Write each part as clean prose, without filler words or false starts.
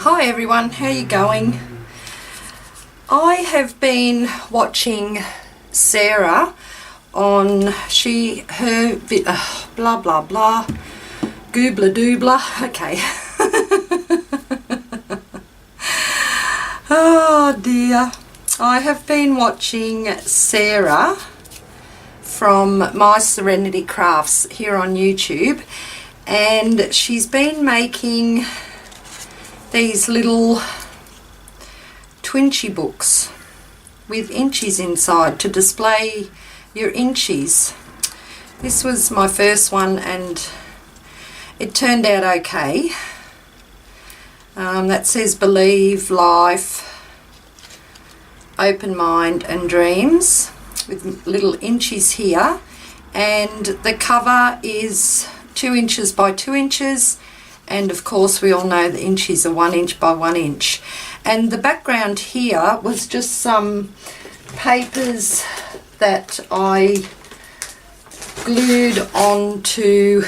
Hi everyone, how are you going? I have been watching Sarah on her blah blah blah goobla doobla. Okay. Oh dear. I have been watching Sarah from MySerenityCrafts here on YouTube, and she's been making these little Twinchie books with inchies inside to display your inchies. This was my first one and it turned out okay. That says believe, life, open mind and dreams, with little inchies here, and the cover is 2 inches by 2 inches, and of course we all know the inchies are 1 inch by 1 inch. And the background here was just some papers that I glued onto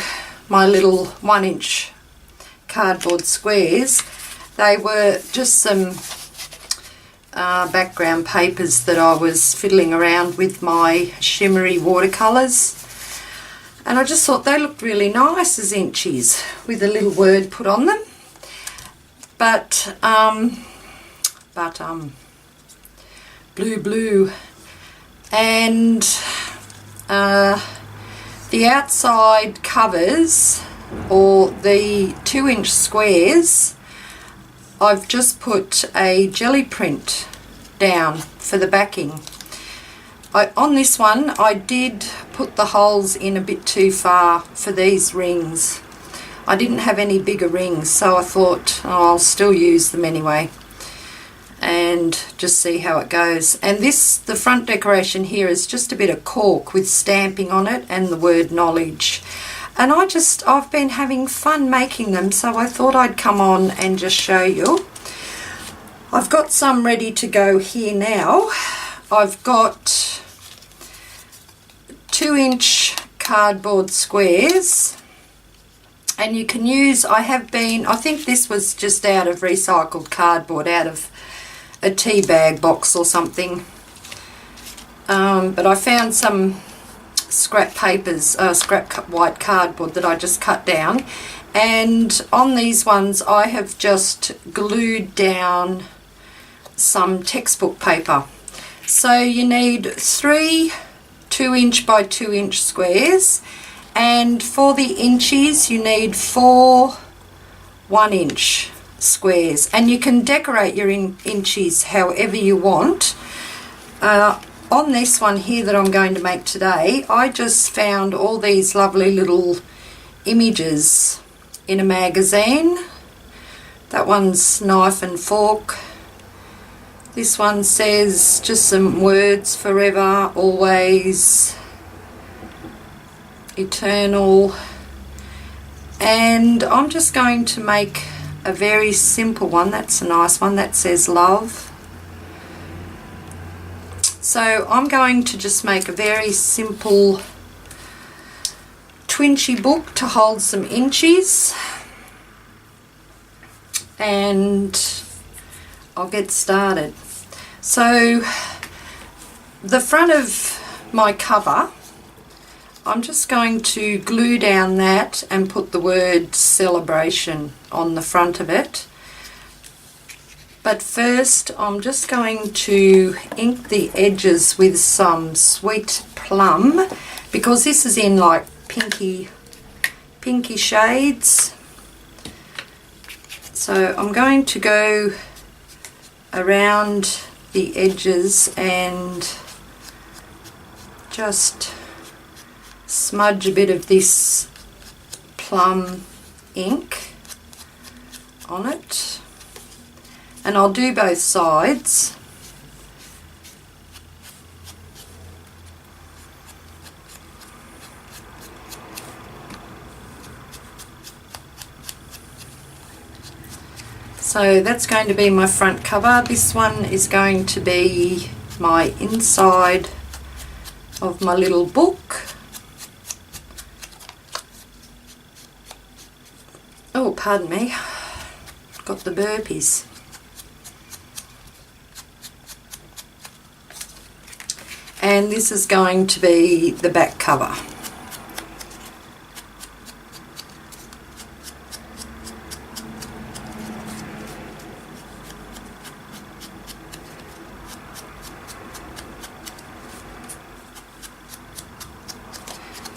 my little 1 inch cardboard squares. They were just some background papers that I was fiddling around with my shimmery watercolours, and I just thought they looked really nice as inchies with a little word put on them. But blue, and the outside covers, or the 2 inch squares, I've just put a jelly print down for the backing. On this one I did put the holes in a bit too far for these rings. I didn't have any bigger rings, so I thought, oh, I'll still use them anyway and just see how it goes. And the front decoration here is just a bit of cork with stamping on it and the word knowledge. And I've been having fun making them, so I thought I'd come on and just show you. I've got some ready to go here now. I've got 2 inch cardboard squares, and you can use, I think this was just out of recycled cardboard, out of a tea bag box or something. But I found some scrap papers, scrap white cardboard that I just cut down, and on these ones I have just glued down some textbook paper. So you need 3 2 inch by 2 inch squares, and for the inchies you need 4 1 inch squares, and you can decorate your inchies however you want. On this one here that I'm going to make today, I just found all these lovely little images in a magazine. That one's knife and fork. This one says just some words: forever, always, eternal. And I'm just going to make a very simple one. That's a nice one. That says love. So I'm going to just make a very simple Twinchie book to hold some inchies, and I'll get started. So the front of my cover, I'm just going to glue down that and put the word celebration on the front of it. But first I'm just going to ink the edges with some sweet plum, because this is in like pinky shades. So I'm going to go around the edges and just smudge a bit of this plum ink on it. And I'll do both sides. So that's going to be my front cover. This one is going to be my inside of my little book. Oh, pardon me. got the burpees. And this is going to be the back cover.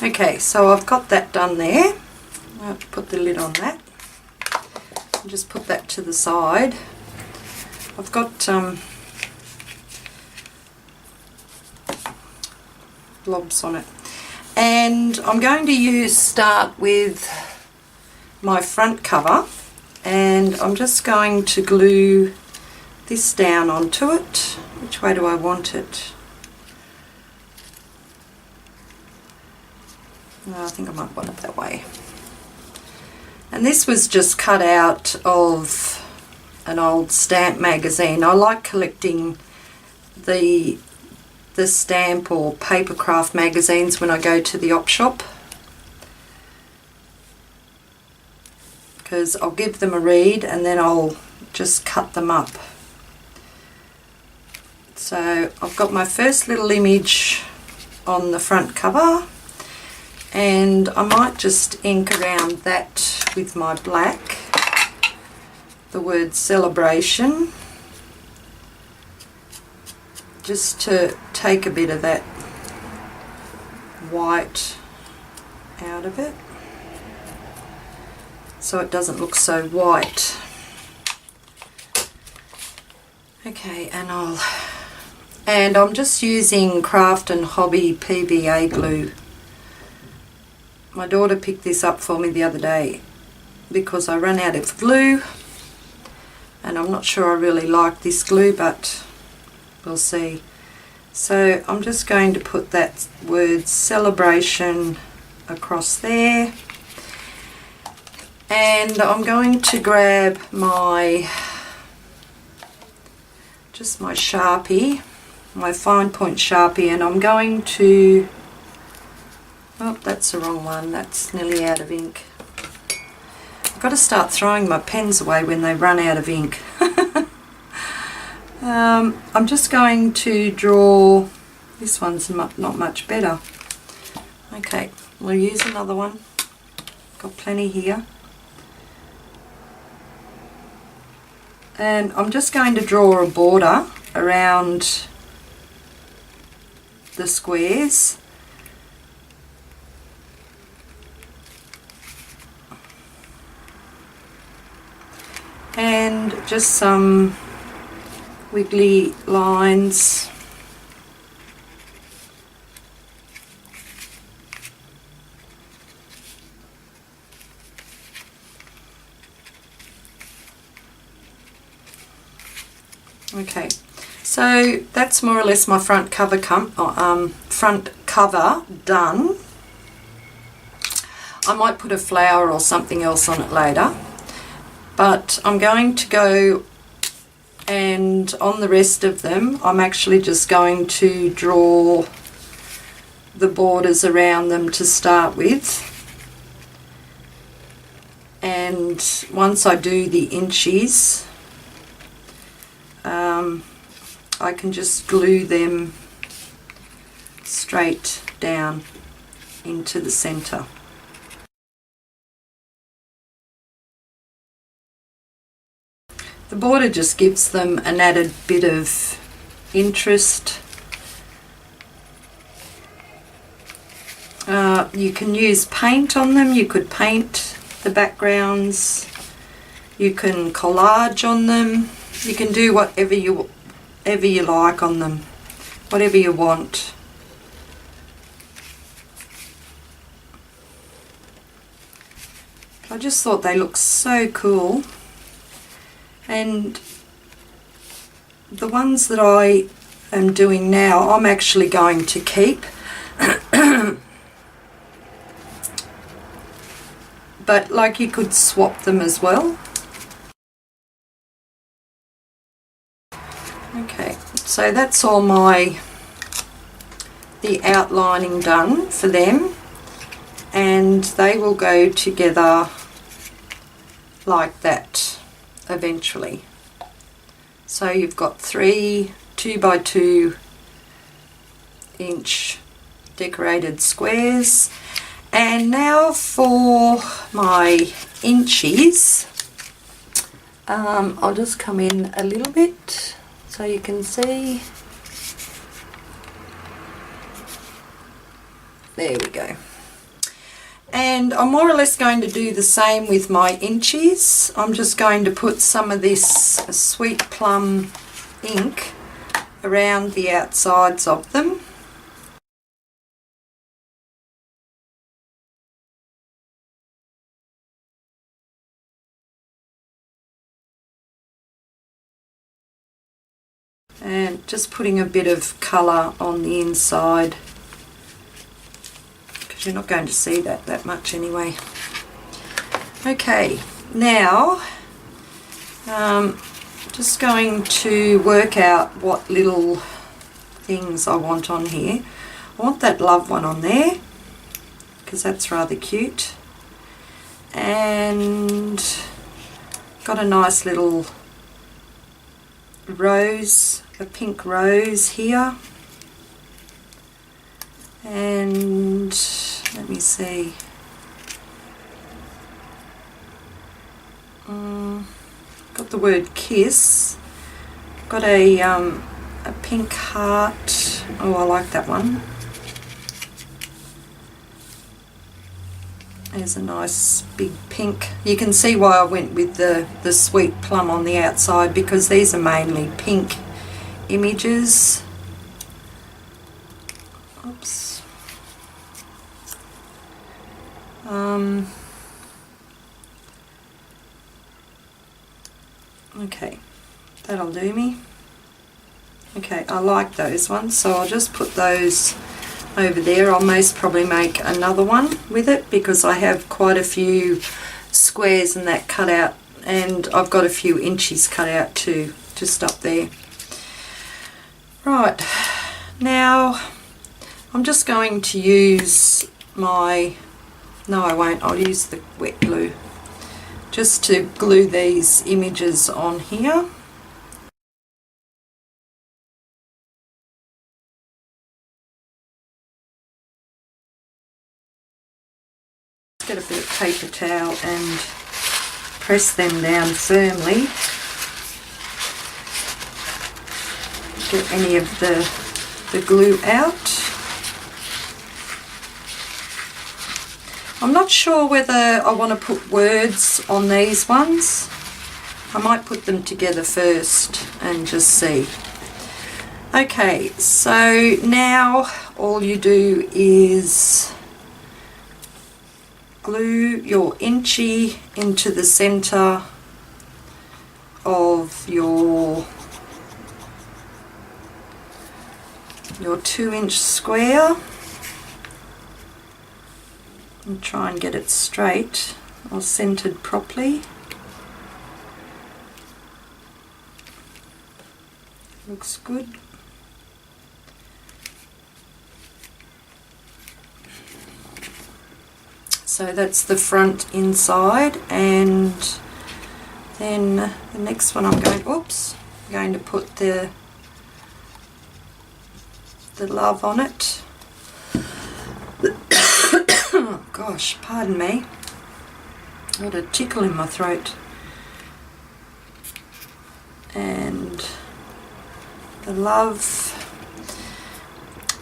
Okay, so I've got that done there. I have to put the lid on that. I'll just put that to the side. I've got blobs on it, and I'm going to start with my front cover, and I'm just going to glue this down onto it. Which way do I want it? No, I think I might want it that way. And this was just cut out of an old stamp magazine. I like collecting the stamp or paper craft magazines when I go to the op shop, because I'll give them a read and then I'll just cut them up. So I've got my first little image on the front cover, and I might just ink around that with my black, the word celebration, just to take a bit of that white out of it so it doesn't look so white. Okay, and I'm just using Craft and Hobby PVA glue. My daughter picked this up for me the other day because I ran out of glue, and I'm not sure I really like this glue, but we'll see. So I'm just going to put that word celebration across there, and I'm going to grab my Sharpie, my fine point Sharpie, and I'm going to, oh, that's the wrong one, that's nearly out of ink. I've got to start throwing my pens away when they run out of ink. I'm just going to draw, this one's not much better. Okay, we'll use another one, got plenty here. And I'm just going to draw a border around the squares. And just some wiggly lines. Okay, so that's more or less my front cover done. I might put a flower or something else on it later, but I'm going to go, and on the rest of them I'm actually just going to draw the borders around them to start with, and once I do the inchies, I can just glue them straight down into the center. The border just gives them an added bit of interest. You can use paint on them, you could paint the backgrounds, you can collage on them, you can do whatever you like on them, whatever you want. I just thought they look so cool, and the ones that I am doing now I'm actually going to keep. But like, you could swap them as well. Okay, so that's all the outlining done for them, and they will go together like that. eventually. So you've got 3 2x2 inch decorated squares. And now for my inchies, I'll just come in a little bit so you can see. There we go. And I'm more or less going to do the same with my inchies. I'm just going to put some of this sweet plum ink around the outsides of them. And just putting a bit of colour on the inside, because you're not going to see that much anyway. Okay, now just going to work out what little things I want on here. I want that love one on there because that's rather cute, and got a nice little rose, a pink rose here, and let me see, got the word kiss, got a pink heart. Oh, I like that one. There's a nice big pink. You can see why I went with the sweet plum on the outside, because these are mainly pink images. Oops. Okay, that'll do me. Okay, I like those ones, so I'll just put those over there. I'll most probably make another one with it because I have quite a few squares and that cut out, and I've got a few inches cut out too, just up there. Right, now I'm just going to use my, no I won't, I'll use the wet glue just to glue these images on here. Get a bit of paper towel and press them down firmly. Get any of the glue out. I'm not sure whether I want to put words on these ones. I might put them together first and just see. Okay, so now all you do is glue your Inchie into the center of your 2-inch square and try and get it straight or centered properly. Looks good. So that's the front inside, and then the next one I'm going to put the love on it. Oh gosh, pardon me. I got a tickle in my throat. And the love.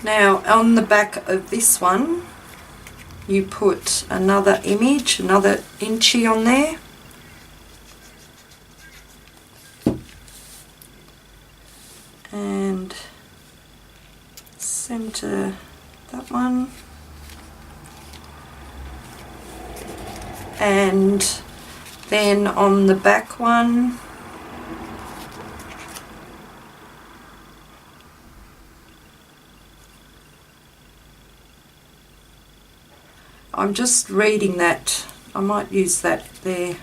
Now on the back of this one you put another image, another Inchie on there. And center that one. And then on the back one I'm just reading that. I might use that there.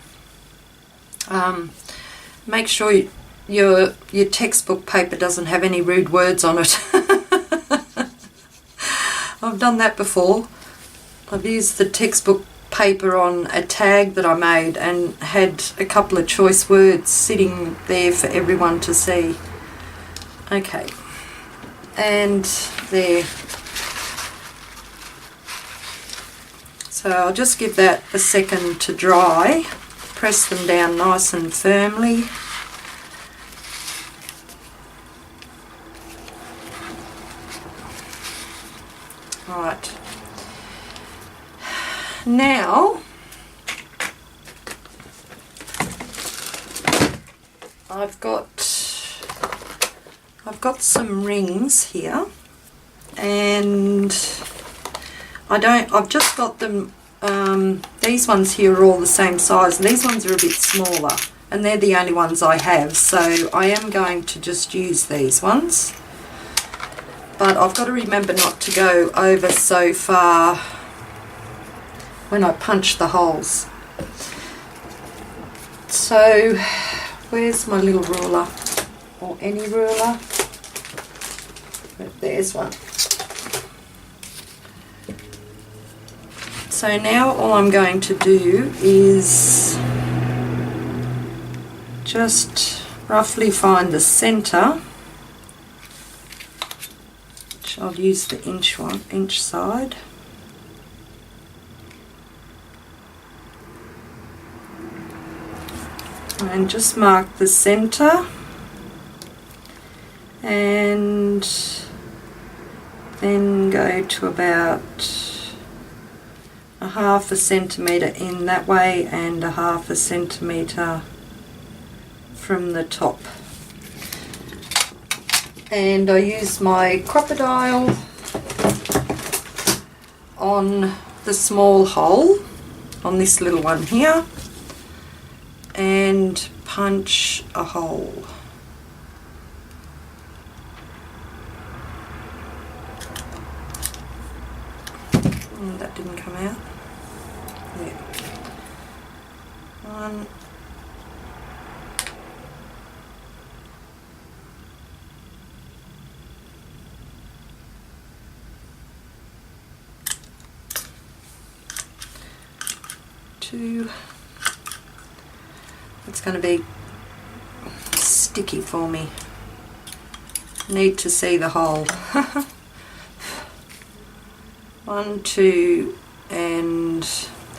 Make sure your textbook paper doesn't have any rude words on it. I've done that before. I've used the textbook paper on a tag that I made and had a couple of choice words sitting there for everyone to see. Okay, and there. So I'll just give that a second to dry. Press them down nice and firmly. Right. Now I've got some rings here, and I've just got them, these ones here are all the same size, and these ones are a bit smaller, and they're the only ones I have, so I am going to just use these ones. But I've got to remember not to go over so far when I punch the holes. So where's my little ruler, or any ruler? There's one. So now all I'm going to do is just roughly find the centre. I'll use the inch side. And just mark the centre, and then go to about a 1/2 centimetre in that way and a 1/2 centimetre from the top. And I use my crocodile on the small hole, on this little one here, and punch a hole. That didn't come out. Yeah. 1. 2. It's going to be sticky for me. Need to see the hole. 1, 2, and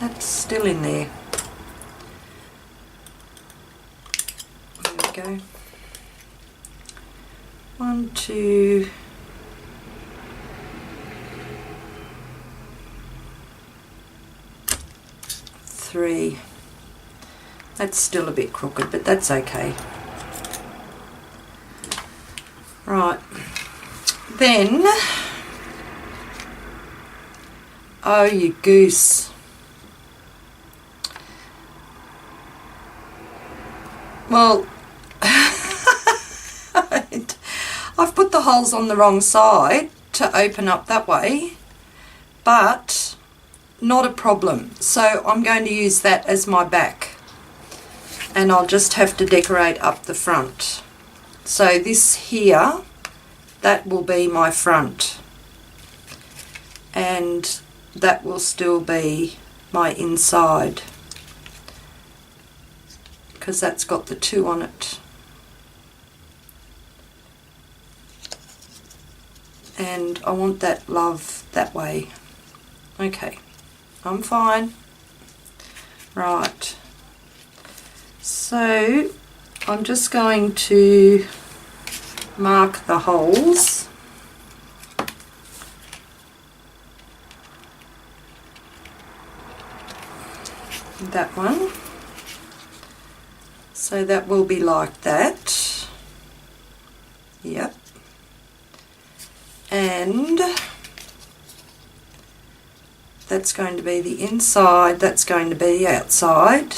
that's still in there. There we go. 1, 2. 3. That's still a bit crooked, but that's okay. Right. Then, oh you goose. Well, I've put the holes on the wrong side to open up that way, but not a problem. So I'm going to use that as my back, and I'll just have to decorate up the front. So this here, that will be my front, and that will still be my inside, because that's got the 2 on it. And I want that love that way. Okay, I'm fine. Right, so I'm just going to mark the holes. That one. So that will be like that. Yep. And that's going to be the inside, that's going to be the outside.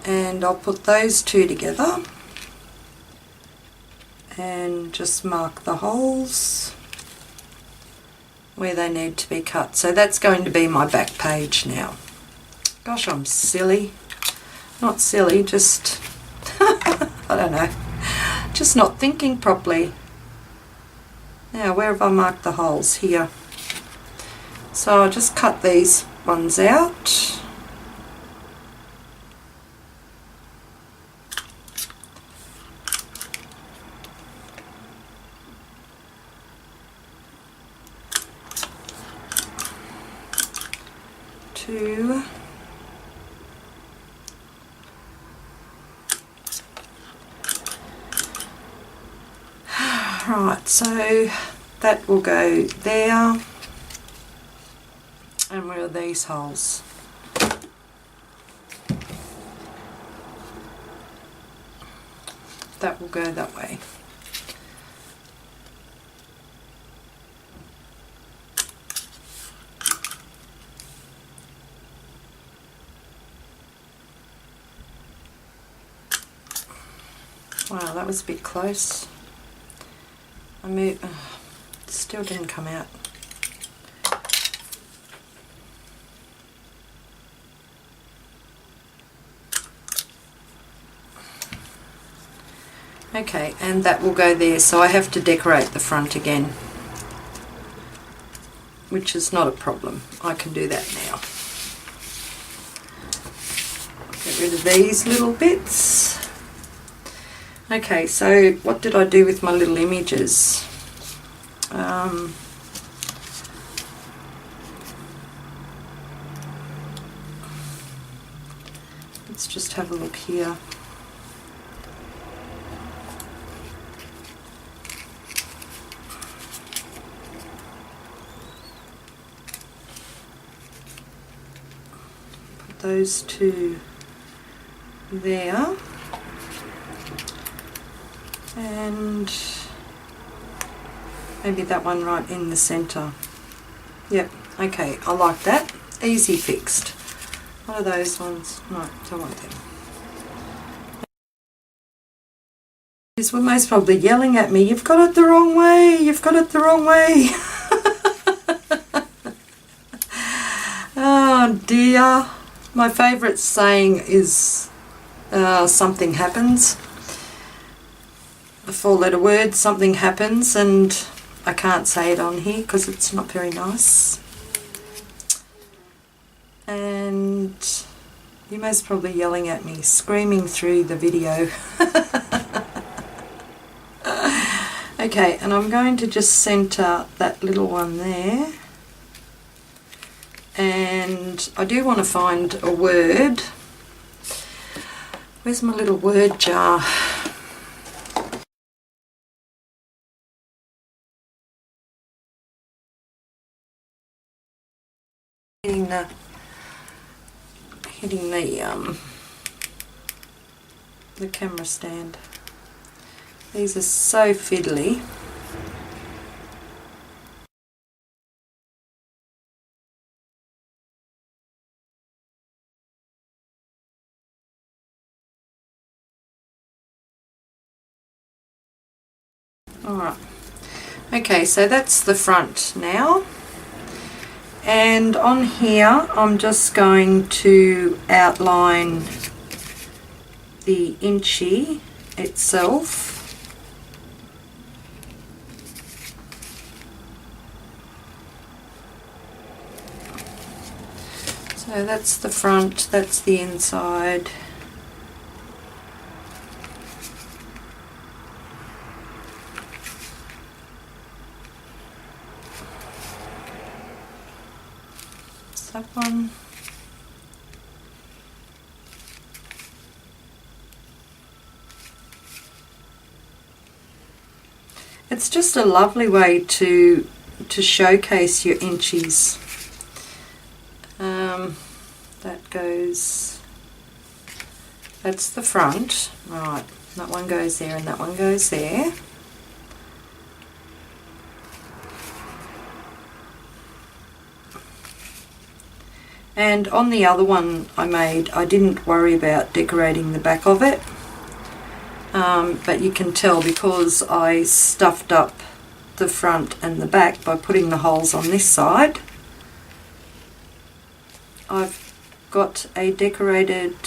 And I'll put those 2 together and just mark the holes where they need to be cut. So that's going to be my back page now. Gosh, I'm silly. Not silly, just I don't know, just not thinking properly. Now, where have I marked the holes? Here. So I'll just cut these ones out. Two. Right, so that will go there. And where are these holes? That will go that way. Wow, that was a bit close. I moved, still didn't come out. Okay, and that will go there, so I have to decorate the front again, which is not a problem. I can do that now. Get rid of these little bits. Okay, so what did I do with my little images? Let's just have a look here. Put those two there. And maybe that one right in the centre. Yep, okay, I like that. Easy fixed. What are those ones? No, don't want them. These were most probably yelling at me, "You've got it the wrong way, you've got it the wrong way." Oh dear. My favourite saying is something happens. A 4-letter word, something happens, and I can't say it on here because it's not very nice. And you're most probably yelling at me, screaming through the video. Okay, and I'm going to just centre that little one there. And I do want to find a word. Where's my little word jar? Hitting the camera stand. These are so fiddly. Alright, okay, so that's the front now. And on here I'm just going to outline the Inchie itself. So that's the front, that's the inside. That one. It's just a lovely way to showcase your inchies. That goes, that's the front, right, that one goes there and that one goes there. And on the other one I made, I didn't worry about decorating the back of it, but you can tell because I stuffed up the front and the back by putting the holes on this side. I've got a decorated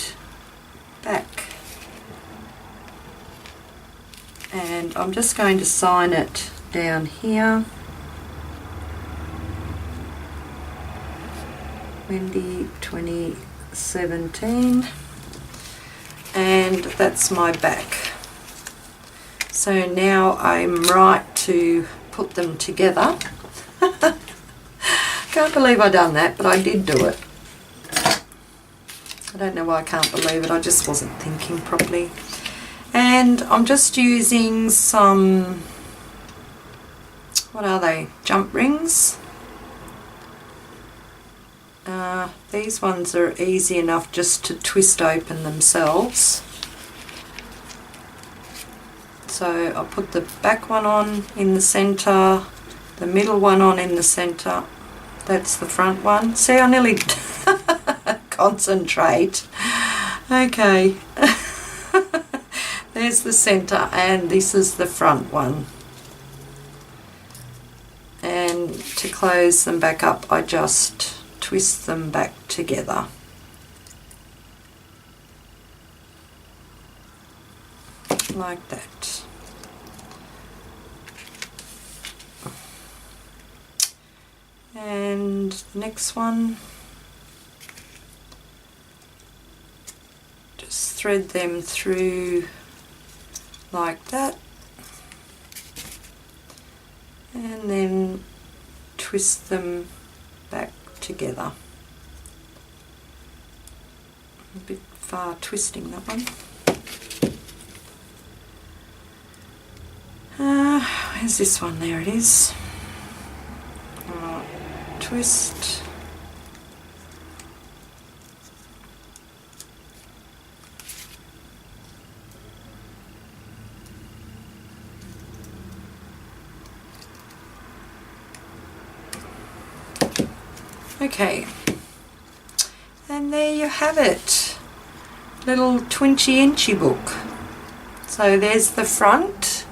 back, and I'm just going to sign it down here. Wendy 2017, and that's my back. So now I'm right to put them together. Can't believe I done that, but I did do it. I don't know why I can't believe it, I just wasn't thinking properly. And I'm just using some, what are they, jump rings. These ones are easy enough just to twist open themselves. So I'll put the back one on in the centre, the middle one on in the centre, that's the front one. See, I nearly concentrate. Okay. There's the centre, and this is the front one. And to close them back up, I just twist them back together. Like that. And the next one, just thread them through like that, and then twist them back together. A bit far twisting, that one. Where's this one? There it is. Twist. Okay, and there you have it, little Twinchie Inchie book. So there's the front,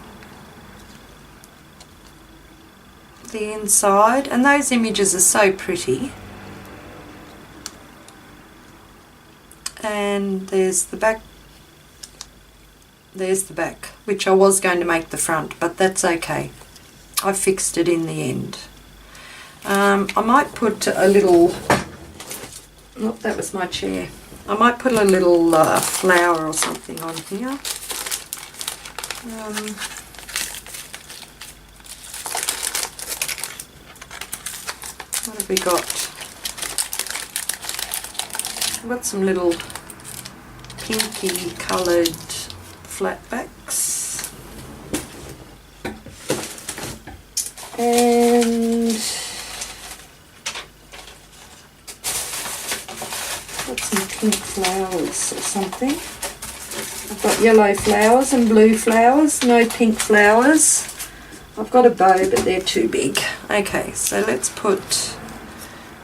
the inside, and those images are so pretty. And there's the back, which I was going to make the front, but that's okay. I fixed it in the end. I might put a little, oh, that was my chair. I might put a little flower or something on here. What have we got? I've got some little pinky coloured flatbacks. And got some pink flowers or something. I've got yellow flowers and blue flowers, no pink flowers. I've got a bow, but they're too big. Okay, so let's put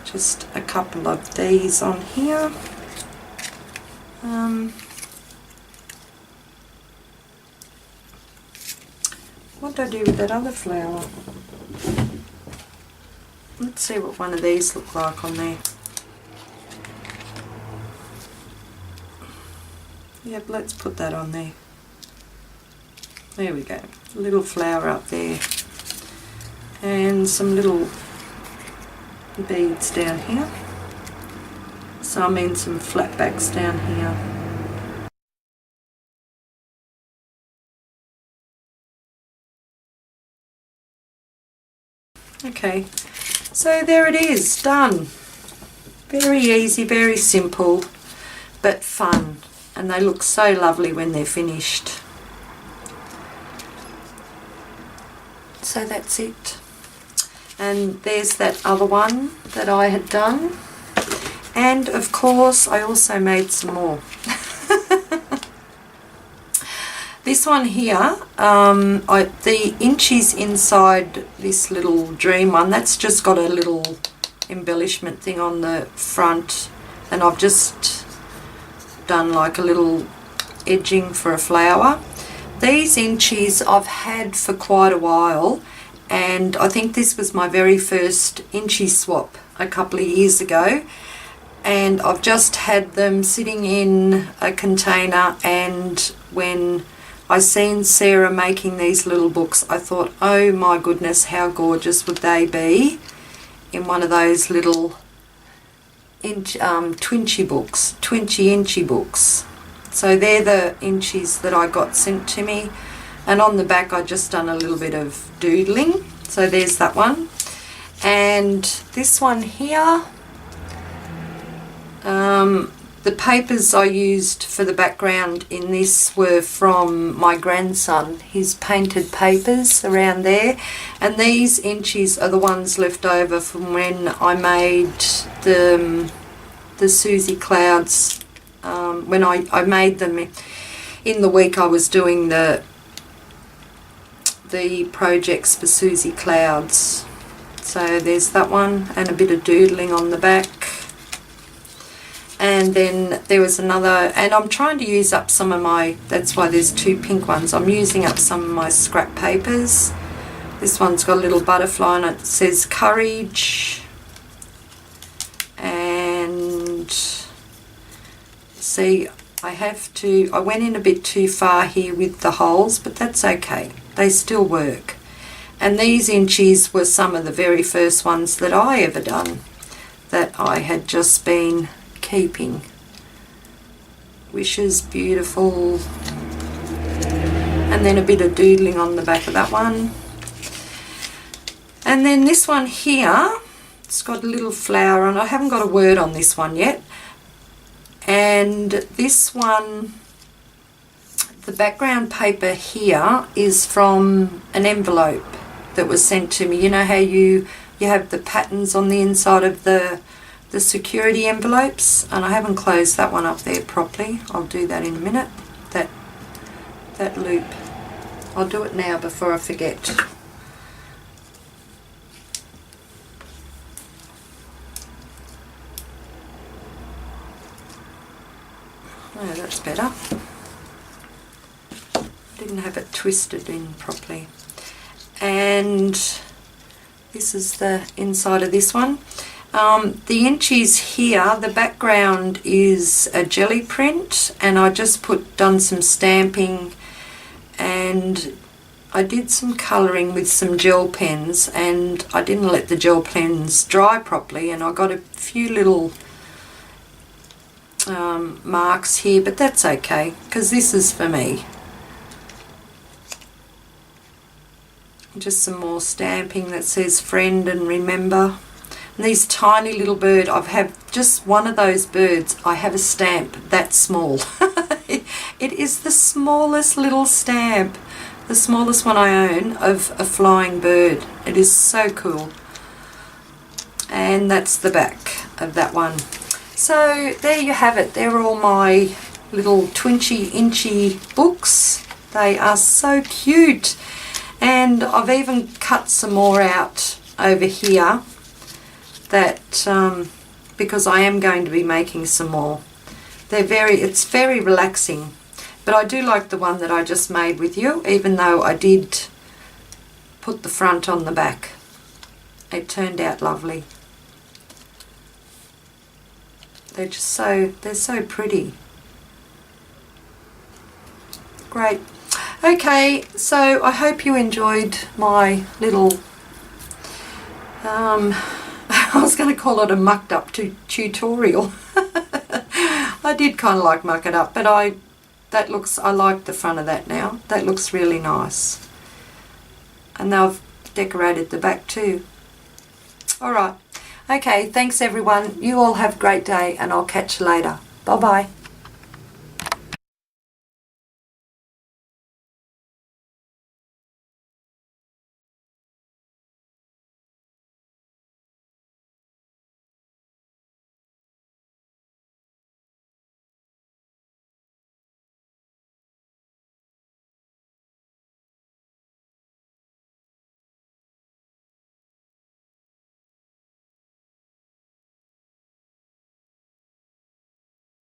just a couple of these on here. What do I do with that other flower? Let's see what one of these look like on there. Yep, let's put that on there. There we go. A little flower up there. And some little beads down here. So I mean some flatbacks down here. Okay, so there it is, done. Very easy, very simple, but fun. And they look so lovely when they're finished. So that's it. And there's that other one that I had done. And of course I also made some more. This one here, the Inchies inside this little dream one, that's just got a little embellishment thing on the front, and I've just done like a little edging for a flower. These Inchies I've had for quite a while, and I think this was my very first Inchie swap a couple of years ago, and I've just had them sitting in a container, and when I seen Sarah making these little books, I thought, oh my goodness, how gorgeous would they be in one of those little Twinchie books, Inchie books. So they're the Inchies that I got sent to me. And on the back I just done a little bit of doodling. So there's that one. And this one here, the papers I used for the background in this were from my grandson. His painted papers around there. And these Inchies are the ones left over from when I made the Susie Clouds. When I made them in the week I was doing the projects for Susie Clouds. So there's that one, and a bit of doodling on the back. And then there was another, and I'm trying to use up some of my, that's why there's two pink ones, I'm using up some of my scrap papers. This one's got a little butterfly and it says courage. And see, I went in a bit too far here with the holes, but that's okay, they still work. And these Inchies were some of the very first ones that I ever done, that I had just been keeping. Wishes, beautiful. And then a bit of doodling on the back of that one. And then this one here, it's got a little flower on it. I haven't got a word on this one yet. And this one, the background paper here is from an envelope that was sent to me. You know how you have the patterns on the inside of the security envelopes, and I haven't closed that one up there properly. I'll do that in a minute. That loop. I'll do it now before I forget. Oh, that's better. Didn't have it twisted in properly. And this is the inside of this one. The Inchies here, the background is a jelly print, and I just done some stamping, and I did some colouring with some gel pens, and I didn't let the gel pens dry properly, and I got a few little marks here, but that's okay because this is for me. Just some more stamping that says friend and remember. And these tiny little bird, I've had just one of those birds, I have a stamp that small. It is the smallest little stamp, the smallest one I own of a flying bird. It is so cool. And that's the back of that one. So there you have it. They're all my little Twinchie Inchie books. They are so cute. And I've even cut some more out over here, that because I am going to be making some more. It's very relaxing, but I do like the one that I just made with you, even though I did put the front on the back. It turned out lovely. They're so pretty. Great. Okay, so I hope you enjoyed my little I was going to call it a mucked up tutorial. I did kind of like muck it up, but I like the front of that now. That looks really nice. And they've decorated the back too. Alright, okay, thanks everyone. You all have a great day, and I'll catch you later. Bye bye.